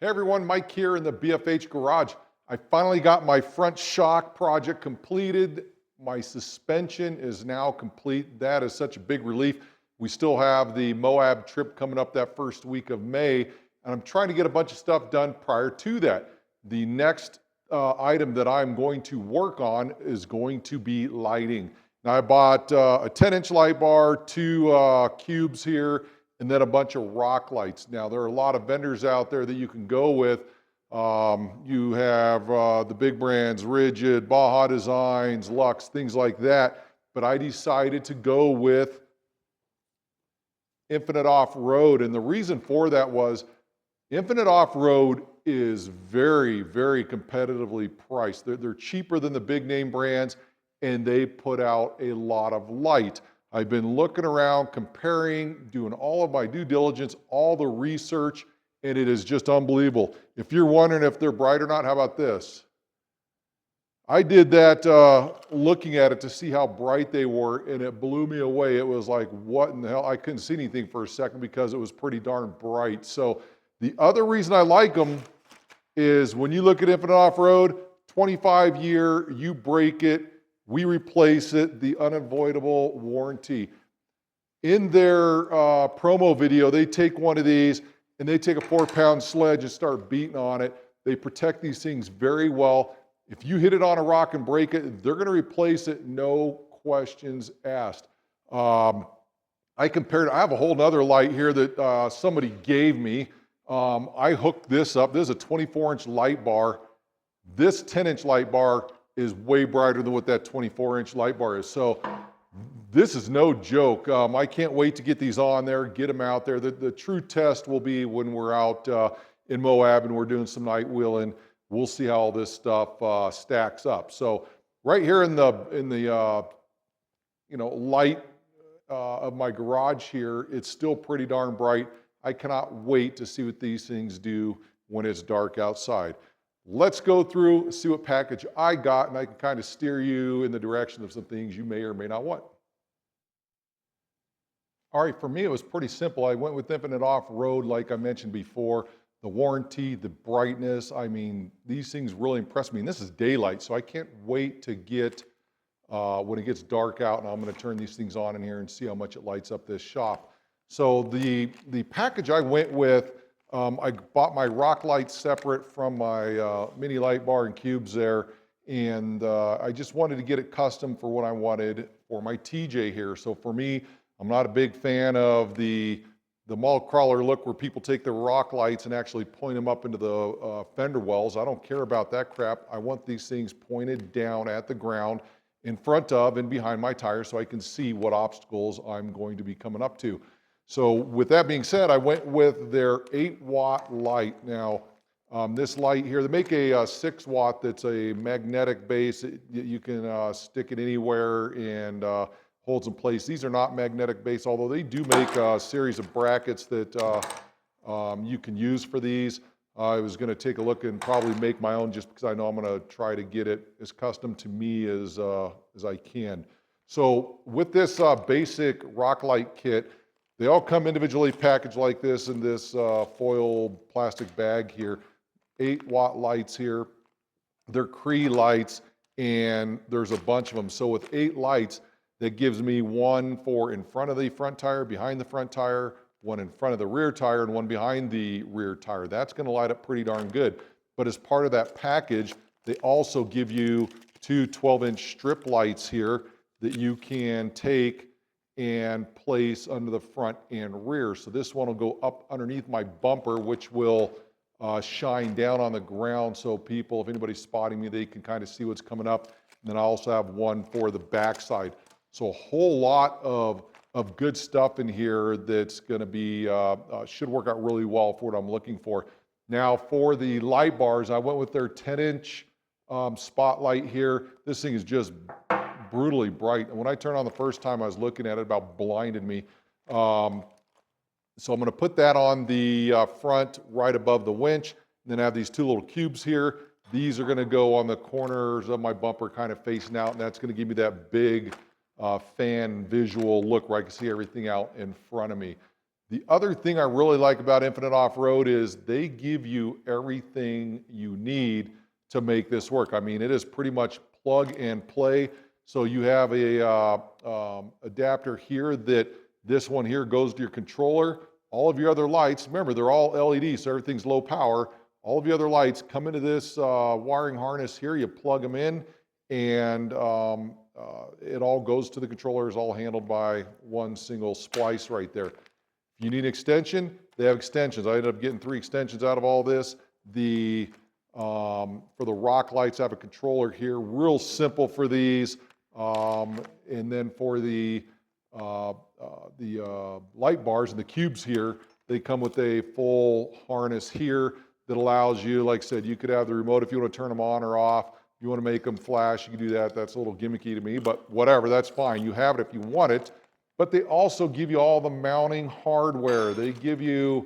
Hey everyone, Mike here in the BFH garage. I finally got my front shock project completed. My suspension is now complete. That is such a big relief. We still have the Moab trip coming up that first week of May, and I'm trying to get a bunch of stuff done prior to that. The next item that I'm going to work on is going to be lighting. Now I bought a 10-inch light bar, two cubes here, and then a bunch of rock lights. Now, there are a lot of vendors out there that you can go with. You have the big brands, Rigid, Baja Designs, Lux, things like that. But I decided to go with Infinite Off-Road. And the reason for that was Infinite Off-Road is very, very competitively priced. They're cheaper than the big name brands, and they put out a lot of light. I've been looking around, comparing, doing all of my due diligence, all the research, and it is just unbelievable. If you're wondering if they're bright or not, how about this? I did that looking at it to see how bright they were, and it blew me away. It was like, what in the hell? I couldn't see anything for a second because it was pretty darn bright. So the other reason I like them is when you look at Infinite Off-Road, 25-year, you break it, we replace it, the unavoidable warranty. In their promo video, they take one of these and they take a 4-pound sledge and start beating on it. They protect these things very well. If you hit it on a rock and break it, they're going to replace it, no questions asked. I have a whole nother light here that somebody gave me. I hooked this up. This is a 24-inch light bar. This 10-inch light bar is way brighter than what that 24-inch light bar is. So this is no joke. I can't wait to get these on there, get them out there. The true test will be when we're out in Moab and we're doing some night wheeling. We'll see how all this stuff stacks up. So right here in the light of my garage here, it's still pretty darn bright. I cannot wait to see what these things do when it's dark outside. Let's go through, see what package I got, and I can kind of steer you in the direction of some things you may or may not want. All right, for me, it was pretty simple. I went with Infinite Off-Road, like I mentioned before. The warranty, the brightness, I mean, these things really impressed me. And this is daylight, so I can't wait to get, when it gets dark out, and I'm gonna turn these things on in here and see how much it lights up this shop. So the package I went with, I bought my rock lights separate from my mini light bar and cubes there, and I just wanted to get it custom for what I wanted for my TJ here. So for me, I'm not a big fan of the mall crawler look where people take the rock lights and actually point them up into the fender wells. I don't care about that crap. I want these things pointed down at the ground in front of and behind my tires so I can see what obstacles I'm going to be coming up to. So with that being said, I went with their 8-watt light. Now, this light here, they make a 6-watt that's a magnetic base. You can stick it anywhere and holds in place. These are not magnetic base, although they do make a series of brackets that you can use for these. I was going to take a look and probably make my own just because I know I'm going to try to get it as custom to me as I can. So with this basic rock light kit, they all come individually packaged like this in this foil plastic bag here. 8-watt lights here. They're Cree lights, and there's a bunch of them. So with 8 lights, that gives me one for in front of the front tire, behind the front tire, one in front of the rear tire, and one behind the rear tire. That's going to light up pretty darn good. But as part of that package, they also give you 2 12-inch strip lights here that you can take and place under the front and rear. So this one will go up underneath my bumper, which will shine down on the ground so people, if anybody's spotting me, they can kind of see what's coming up. And then I also have one for the backside. So a whole lot of good stuff in here that's going to be, should work out really well for what I'm looking for. Now for the light bars, I went with their 10-inch spotlight here. This thing is just brutally bright. And when I turned on the first time, I was looking at it, about blinded me. So I'm going to put that on the front right above the winch. And then I have these 2 little cubes here. These are going to go on the corners of my bumper kind of facing out, and that's going to give me that big fan visual look where I can see everything out in front of me. The other thing I really like about Infinite Off-Road is they give you everything you need to make this work. I mean, it is pretty much plug and play. So you have a adapter here that this one here goes to your controller. All of your other lights, remember, they're all LED, so everything's low power. All of your other lights come into this wiring harness here. You plug them in, and it all goes to the controller. It's all handled by one single splice right there. If you need an extension, they have extensions. I ended up getting 3 extensions out of all this. For the rock lights, I have a controller here, real simple for these. And then for the light bars and the cubes here, they come with a full harness here that allows you, like I said, you could have the remote if you want to turn them on or off. If you want to make them flash, you can do that. That's a little gimmicky to me, but whatever, that's fine. You have it if you want it. But they also give you all the mounting hardware. They give you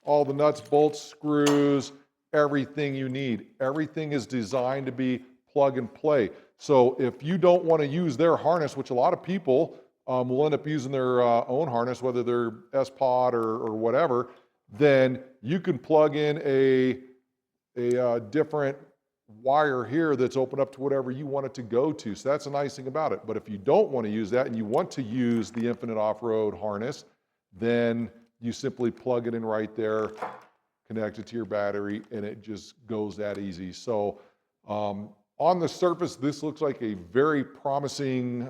all the nuts, bolts, screws, everything you need. Everything is designed to be plug and play. So if you don't want to use their harness, which a lot of people will end up using their own harness, whether they're S-Pod or whatever, then you can plug in a different wire here that's open up to whatever you want it to go to. So that's a nice thing about it. But if you don't want to use that and you want to use the Infinite Off-Road harness, then you simply plug it in right there, connect it to your battery, and it just goes that easy. So on the surface, this looks like a very promising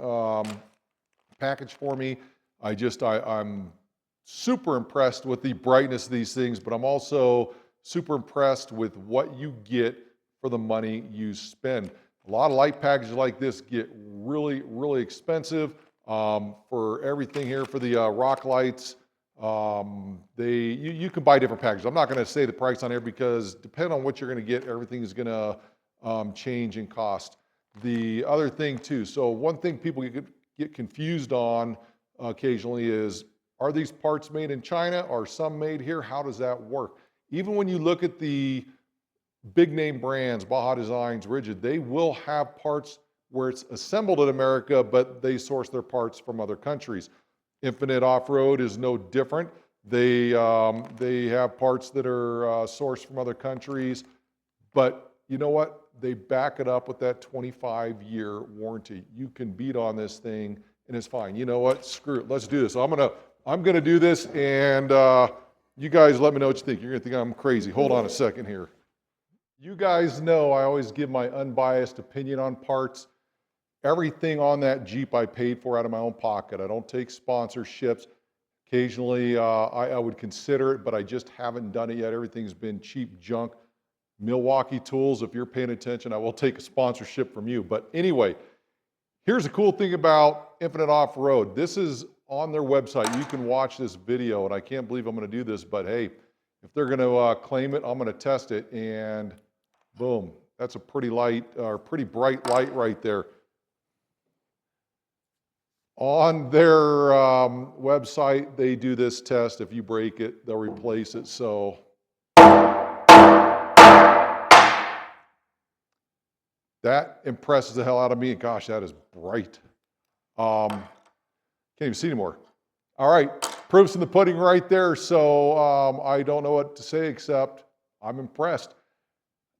package for me. I'm super impressed with the brightness of these things, but I'm also super impressed with what you get for the money you spend. A lot of light packages like this get really, really expensive. For everything here, for the rock lights, you can buy different packages. I'm not going to say the price on here because depending on what you're going to get, everything is going to change in cost. The other thing too, so one thing people get confused on occasionally is, are these parts made in China? Are some made here? How does that work? Even when you look at the big name brands, Baja Designs, Rigid, they will have parts where it's assembled in America, but they source their parts from other countries. Infinite Off-Road is no different. They have parts that are sourced from other countries, but you know what? They back it up with that 25-year warranty. You can beat on this thing and it's fine. You know what? Screw it. Let's do this. I'm gonna do this, and you guys let me know what you think. You're gonna think I'm crazy. Hold on a second here. You guys know I always give my unbiased opinion on parts. Everything on that Jeep I paid for out of my own pocket. I don't take sponsorships. Occasionally I would consider it, but I just haven't done it yet. Everything's been cheap junk. Milwaukee Tools, if you're paying attention, I will take a sponsorship from you. But anyway, here's a cool thing about Infinite Off-Road. This is on their website. You can watch this video, and I can't believe I'm going to do this, but hey, if they're going to claim it, I'm going to test it, and boom, that's a pretty light, or pretty bright light right there. On their website, they do this test. If you break it, they'll replace it. So that impresses the hell out of me. Gosh, that is bright. Can't even see anymore. All right, proof's in the pudding right there. So I don't know what to say except I'm impressed.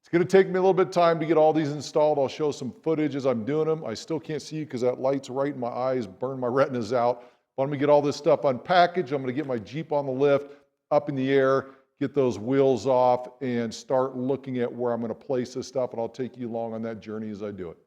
It's going to take me a little bit of time to get all these installed. I'll show some footage as I'm doing them. I still can't see because that light's right in my eyes, burn my retinas out. But I'm going to get all this stuff unpackaged. I'm going to get my Jeep on the lift, up in the air, get those wheels off, and start looking at where I'm going to place this stuff. And I'll take you along on that journey as I do it.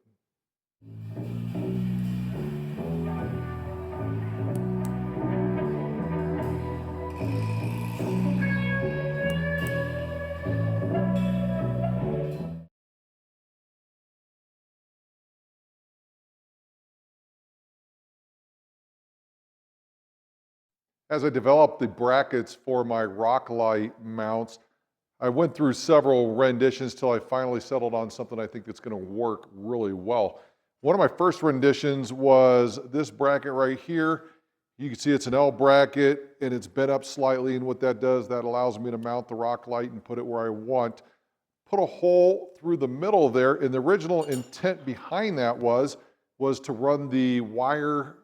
As I developed the brackets for my rock light mounts, I went through several renditions till I finally settled on something I think that's going to work really well. One of my first renditions was this bracket right here. You can see it's an L bracket and it's bent up slightly, and what that does, that allows me to mount the rock light and put it where I want. Put a hole through the middle there, and the original intent behind that was to run the wire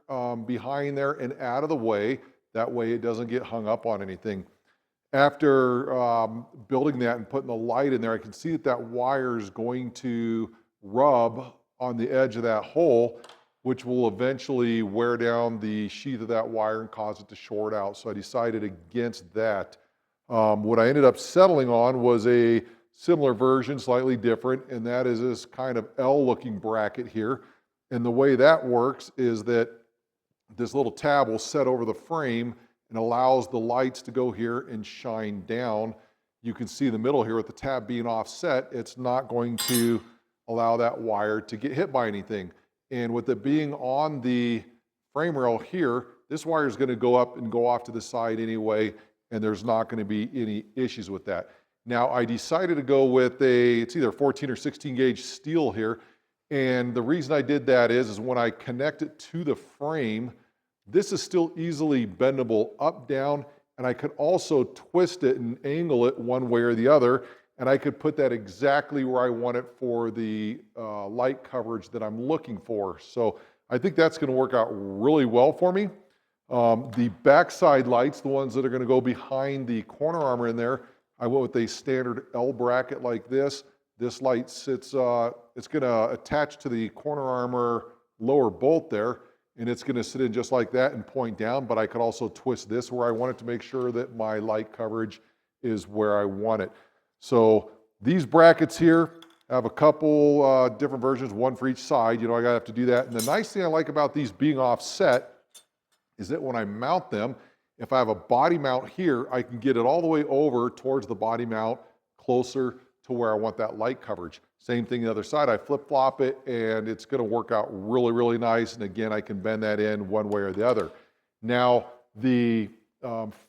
behind there and out of the way. That way it doesn't get hung up on anything. After building that and putting the light in there, I can see that that wire is going to rub on the edge of that hole, which will eventually wear down the sheath of that wire and cause it to short out. So I decided against that. What I ended up settling on was a similar version, slightly different, and that is this kind of L-looking bracket here. And the way that works is that this little tab will set over the frame and allows the lights to go here and shine down. You can see the middle here with the tab being offset, it's not going to allow that wire to get hit by anything. And with it being on the frame rail here, this wire is going to go up and go off to the side anyway, and there's not going to be any issues with that. Now I decided to go with it's either 14 or 16 gauge steel here. And the reason I did that is when I connect it to the frame, this is still easily bendable up, down, and I could also twist it and angle it one way or the other, and I could put that exactly where I want it for the light coverage that I'm looking for. So I think that's going to work out really well for me. The backside lights, the ones that are going to go behind the corner armor in there, I went with a standard L bracket like this. This light sits, it's going to attach to the corner armor lower bolt there, and it's going to sit in just like that and point down, but I could also twist this where I want it to make sure that my light coverage is where I want it. So these brackets here have a couple different versions, one for each side. You know, I gotta have to do that. And the nice thing I like about these being offset is that when I mount them, if I have a body mount here, I can get it all the way over towards the body mount, closer to where I want that light coverage. Same thing the other side, I flip-flop it and it's gonna work out really, really nice. And again, I can bend that in one way or the other. Now, the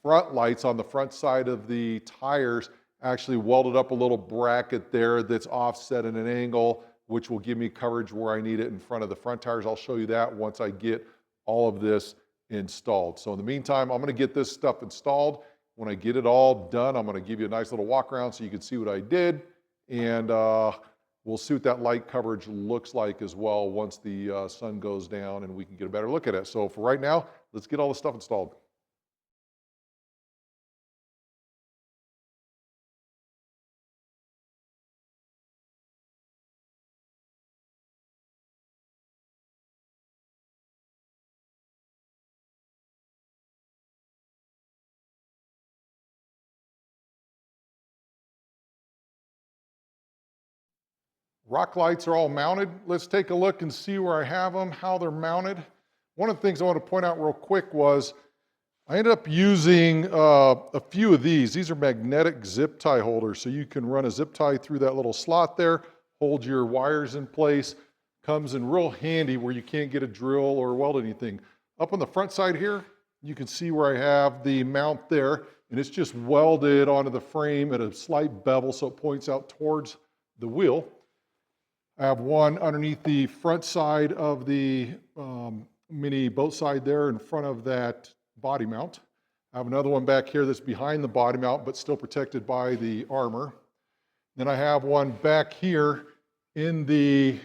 front lights on the front side of the tires actually welded up a little bracket there that's offset at an angle, which will give me coverage where I need it in front of the front tires. I'll show you that once I get all of this installed. So in the meantime, I'm gonna get this stuff installed. When I get it all done, I'm gonna give you a nice little walk around so you can see what I did. And we'll see what that light coverage looks like as well once the sun goes down and we can get a better look at it. So for right now, let's get all the stuff installed. Rock lights are all mounted. Let's take a look and see where I have them, how they're mounted. One of the things I want to point out real quick was I ended up using a few of these. These are magnetic zip tie holders, so you can run a zip tie through that little slot there, hold your wires in place. Comes in real handy where you can't get a drill or weld anything. Up on the front side here, you can see where I have the mount there, and it's just welded onto the frame at a slight bevel so it points out towards the wheel. I have one underneath the front side of the mini boat side there in front of that body mount. I have another one back here that's behind the body mount but still protected by the armor. Then I have one back here in the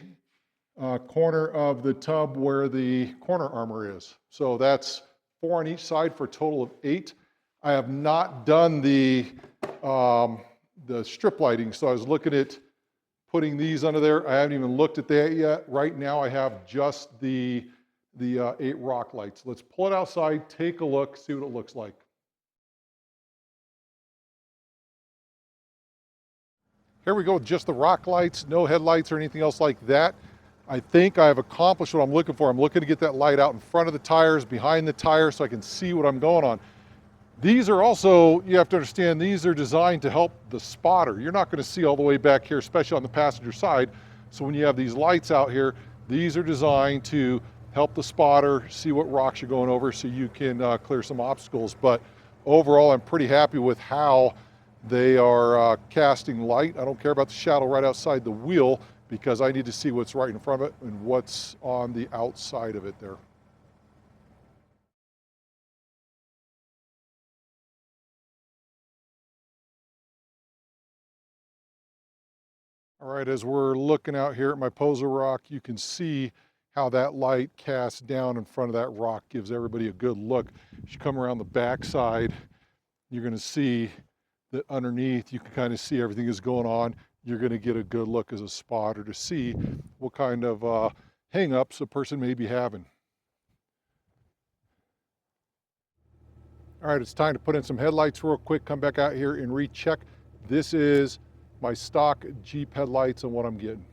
corner of the tub where the corner armor is. So that's 4 on each side for a total of 8. I have not done the strip lighting, so I was looking at putting these under there. I haven't even looked at that yet. Right now I have just the 8 rock lights. Let's pull it outside, take a look, see what it looks like. Here we go with just the rock lights, no headlights or anything else like that. I think I've accomplished what I'm looking for. I'm looking to get that light out in front of the tires, behind the tires, so I can see what I'm going on. These are also, you have to understand, these are designed to help the spotter. You're not going to see all the way back here, especially on the passenger side. So when you have these lights out here, these are designed to help the spotter see what rocks you're going over so you can clear some obstacles. But overall, I'm pretty happy with how they are casting light. I don't care about the shadow right outside the wheel because I need to see what's right in front of it and what's on the outside of it there. All right, as we're looking out here at my poser rock, you can see how that light casts down in front of that rock gives everybody a good look. As you come around the back side, you're going to see that underneath you can kind of see everything is going on. You're going to get a good look as a spotter to see what kind of hang-ups a person may be having. All right, it's time to put in some headlights real quick, come back out here and recheck. This is my stock Jeep headlights and what I'm getting.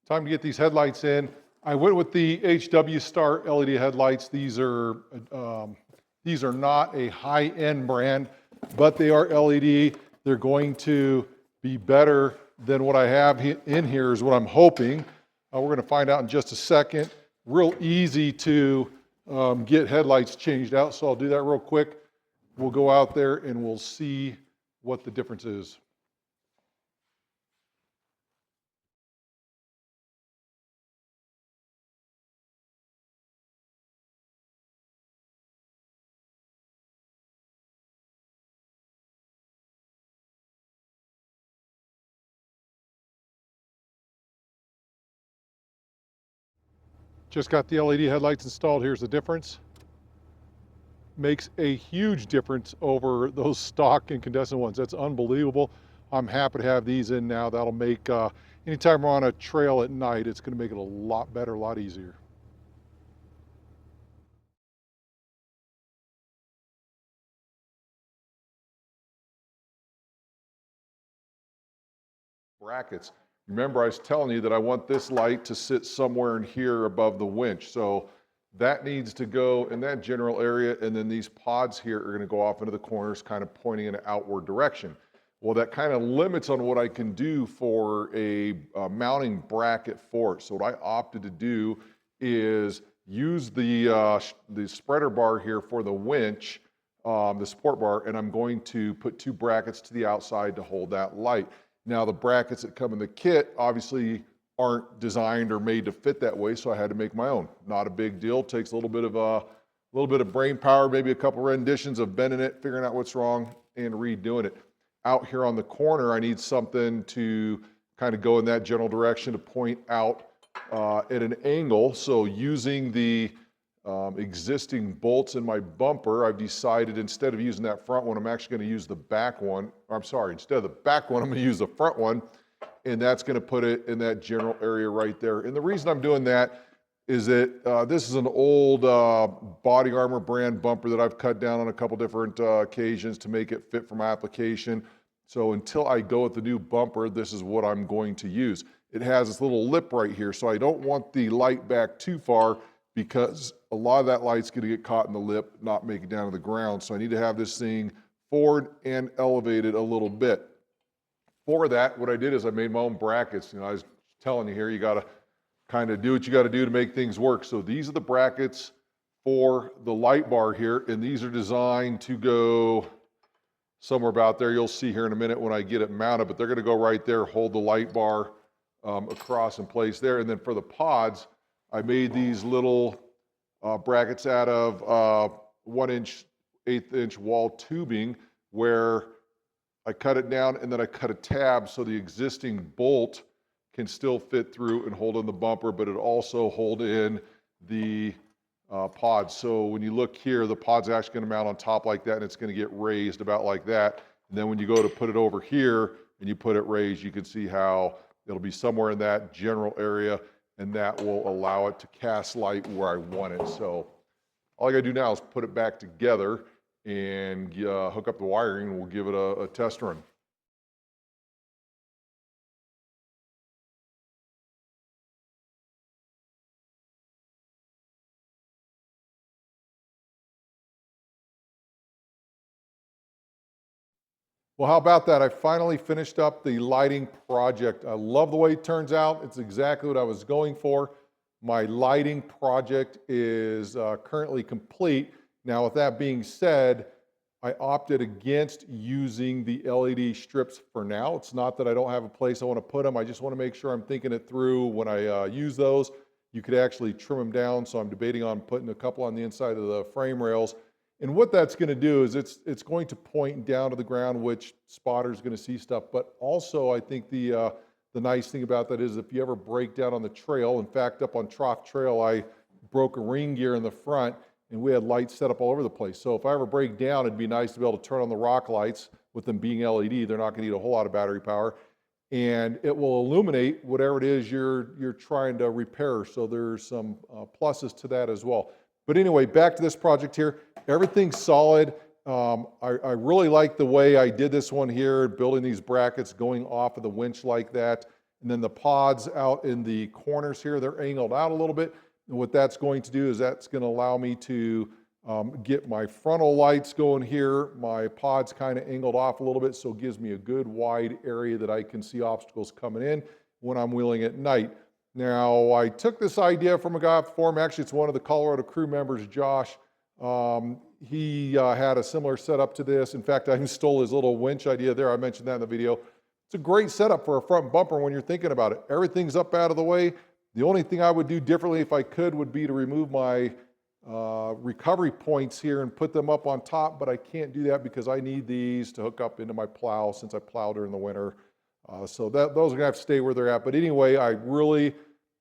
Time to get these headlights in. I went with the HW Star LED headlights. These are not a high-end brand, but they are LED. They're going to be better than what I have in here is what I'm hoping. We're going to find out in just a second. Real easy to get headlights changed out, so I'll do that real quick. We'll go out there and we'll see what the difference is. Just got the LED headlights installed. Here's the difference. Makes a huge difference over those stock incandescent ones. That's unbelievable. I'm happy to have these in now. That'll make, anytime we're on a trail at night, it's gonna make it a lot better, a lot easier. Brackets. Remember, I was telling you that I want this light to sit somewhere in here above the winch. So that needs to go in that general area, and then these pods here are going to go off into the corners, kind of pointing in an outward direction. Well, that kind of limits on what I can do for a mounting bracket for it. So what I opted to do is use the spreader bar here for the winch, the support bar, and I'm going to put two brackets to the outside to hold that light. Now the brackets that come in the kit obviously aren't designed or made to fit that way, so I had to make my own. Not a big deal. Takes a little bit of brain power, maybe a couple renditions of bending it, figuring out what's wrong, and redoing it. Out here on the corner, I need something to kind of go in that general direction to point out at an angle. So using the existing bolts in my bumper, I've decided instead of using that front one, I'm actually going to use the back one. I'm sorry, instead of the back one, I'm going to use the front one, and that's going to put it in that general area right there. And the reason I'm doing that is that this is an old Body Armor brand bumper that I've cut down on a couple different occasions to make it fit for my application. So until I go with the new bumper, this is what I'm going to use. It has this little lip right here, so I don't want the light back too far, because a lot of that light's going to get caught in the lip, not make it down to the ground. So I need to have this thing forward and elevated a little bit. For that, what I did is I made my own brackets. You know, I was telling you here, you got to kind of do what you got to do to make things work. So these are the brackets for the light bar here, and these are designed to go somewhere about there. You'll see here in a minute when I get it mounted, but they're going to go right there, hold the light bar across in place there. And then for the pods, I made these little brackets out of 1-inch, 1/8-inch wall tubing, where I cut it down and then I cut a tab so the existing bolt can still fit through and hold in the bumper, but it also hold in the pods. So when you look here, the pod's actually going to mount on top like that, and it's going to get raised about like that. And then when you go to put it over here and you put it raised, you can see how it'll be somewhere in that general area, and that will allow it to cast light where I want it. So all I gotta do now is put it back together and hook up the wiring, and we'll give it a test run. Well, how about that? I finally finished up the lighting project. I love the way it turns out. It's exactly what I was going for. My lighting project is currently complete. Now, with that being said, I opted against using the LED strips for now. It's not that I don't have a place I want to put them. I just want to make sure I'm thinking it through when I use those. You could actually trim them down, so I'm debating on putting a couple on the inside of the frame rails. And what that's going to do is it's going to point down to the ground, which spotter's going to see stuff. But also, I think the the nice thing about that is if you ever break down on the trail, in fact, up on Trough Trail, I broke a ring gear in the front and we had lights set up all over the place. So if I ever break down, it'd be nice to be able to turn on the rock lights. With them being LED, they're not going to need a whole lot of battery power, and it will illuminate whatever it is you're trying to repair. So there's some pluses to that as well. But anyway, back to this project here. Everything's solid. I really like the way I did this one here, building these brackets going off of the winch like that. And then the pods out in the corners here, they're angled out a little bit. And what that's going to do is that's going to allow me to get my frontal lights going here. My pod's kind of angled off a little bit, so it gives me a good wide area that I can see obstacles coming in when I'm wheeling at night. Now, I took this idea from a guy off the forum. Actually, it's one of the Colorado crew members, Josh. He had a similar setup to this. In fact, I even stole his little winch idea there. I mentioned that in the video. It's a great setup for a front bumper when you're thinking about it. Everything's up out of the way. The only thing I would do differently if I could would be to remove my recovery points here and put them up on top, but I can't do that because I need these to hook up into my plow since I plow during the winter. So those are gonna have to stay where they're at. But anyway, I really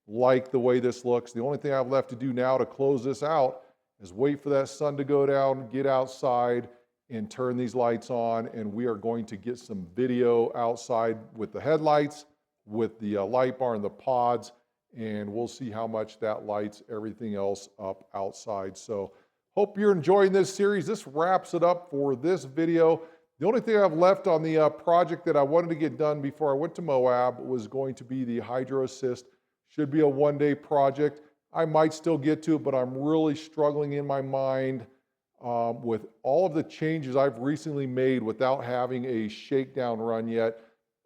like the way this looks. The only thing I have left to do now to close this out is wait for that sun to go down, get outside and turn these lights on, and we are going to get some video outside with the headlights, with the light bar and the pods, and we'll see how much that lights everything else up outside. So hope you're enjoying this series. This wraps it up for this video. The only thing I have left on the project that I wanted to get done before I went to Moab was going to be the hydro assist. Should be a one-day project. I might still get to it, but I'm really struggling in my mind with all of the changes I've recently made without having a shakedown run yet.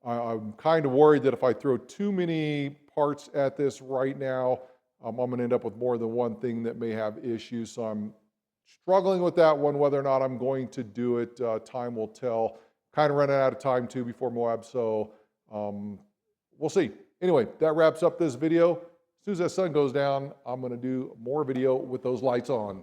I'm kind of worried that if I throw too many parts at this right now, I'm going to end up with more than one thing that may have issues. So I'm struggling with that one, whether or not I'm going to do it. Time will tell. Kind of running out of time too before Moab, so we'll see. Anyway, that wraps up this video. As soon as that sun goes down, I'm going to do more video with those lights on.